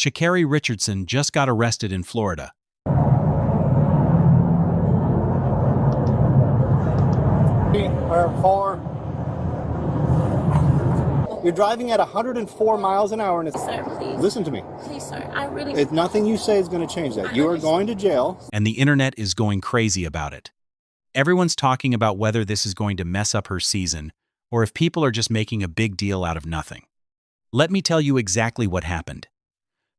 Sha'Carri Richardson just got arrested in Florida. You're driving at 104 miles an hour and it's... Sir, please. Listen to me. Please, sir. I really... It's nothing you say is going to change that. You are going to jail. And the internet is going crazy about it. Everyone's talking about whether this is going to mess up her season or if people are just making a big deal out of nothing. Let me tell you exactly what happened.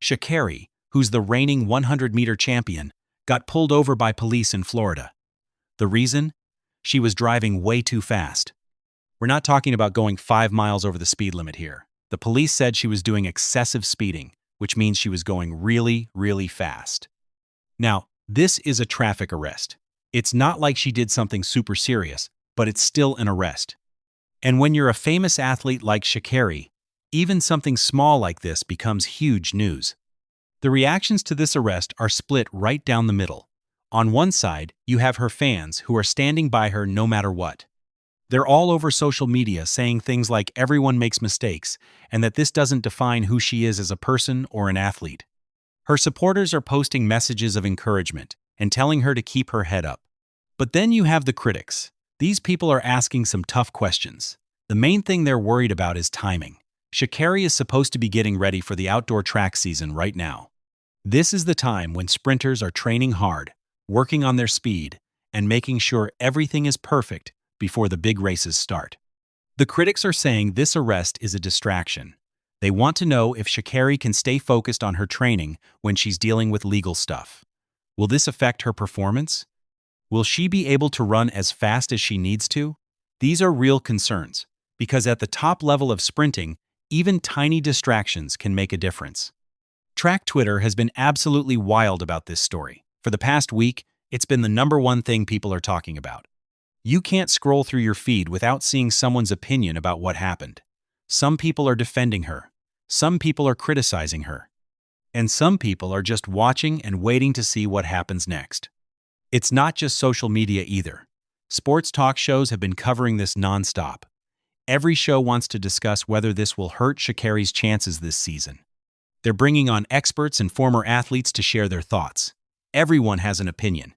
Sha'Carri, who's the reigning 100-meter champion, got pulled over by police in Florida. The reason? She was driving way too fast. We're not talking about going 5 miles over the speed limit here. The police said she was doing excessive speeding, which means she was going really, really fast. Now, this is a traffic arrest. It's not like she did something super serious, but it's still an arrest. And when you're a famous athlete like Sha'Carri, even something small like this becomes huge news. The reactions to this arrest are split right down the middle. On one side, you have her fans who are standing by her no matter what. They're all over social media saying things like everyone makes mistakes and that this doesn't define who she is as a person or an athlete. Her supporters are posting messages of encouragement and telling her to keep her head up. But then you have the critics. These people are asking some tough questions. The main thing they're worried about is timing. Sha'Carri is supposed to be getting ready for the outdoor track season right now. This is the time when sprinters are training hard, working on their speed, and making sure everything is perfect before the big races start. The critics are saying this arrest is a distraction. They want to know if Sha'Carri can stay focused on her training when she's dealing with legal stuff. Will this affect her performance? Will she be able to run as fast as she needs to? These are real concerns, because at the top level of sprinting, even tiny distractions can make a difference. Track Twitter has been absolutely wild about this story. For the past week, it's been the #1 thing people are talking about. You can't scroll through your feed without seeing someone's opinion about what happened. Some people are defending her. Some people are criticizing her. And some people are just watching and waiting to see what happens next. It's not just social media either. Sports talk shows have been covering this nonstop. Every show wants to discuss whether this will hurt Sha'Carri's chances this season. They're bringing on experts and former athletes to share their thoughts. Everyone has an opinion.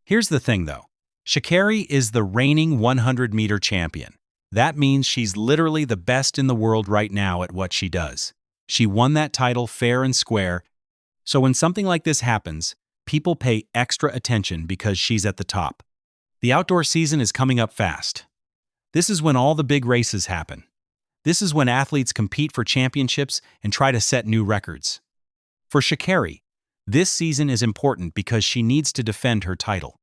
Here's the thing, though. Sha'Carri is the reigning 100-meter champion. That means she's literally the best in the world right now at what she does. She won that title fair and square. So when something like this happens, people pay extra attention because she's at the top. The outdoor season is coming up fast. This is when all the big races happen. This is when athletes compete for championships and try to set new records. For Sha'Carri, this season is important because she needs to defend her title.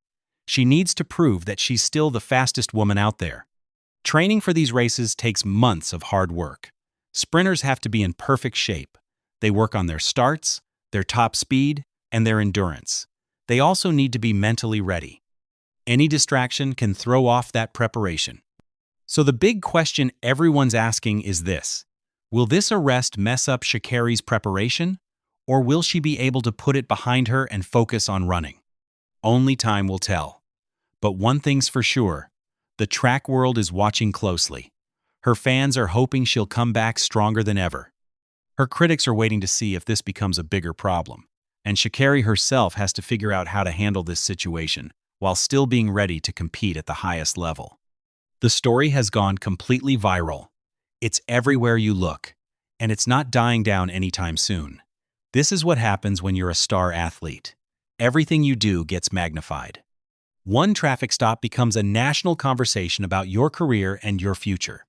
She needs to prove that she's still the fastest woman out there. Training for these races takes months of hard work. Sprinters have to be in perfect shape. They work on their starts, their top speed, and their endurance. They also need to be mentally ready. Any distraction can throw off that preparation. So the big question everyone's asking is this: will this arrest mess up Sha'Carri's preparation, or will she be able to put it behind her and focus on running? Only time will tell. But one thing's for sure, the track world is watching closely. Her fans are hoping she'll come back stronger than ever. Her critics are waiting to see if this becomes a bigger problem, and Sha'Carri herself has to figure out how to handle this situation while still being ready to compete at the highest level. The story has gone completely viral. It's everywhere you look, and it's not dying down anytime soon. This is what happens when you're a star athlete. Everything you do gets magnified. One traffic stop becomes a national conversation about your career and your future.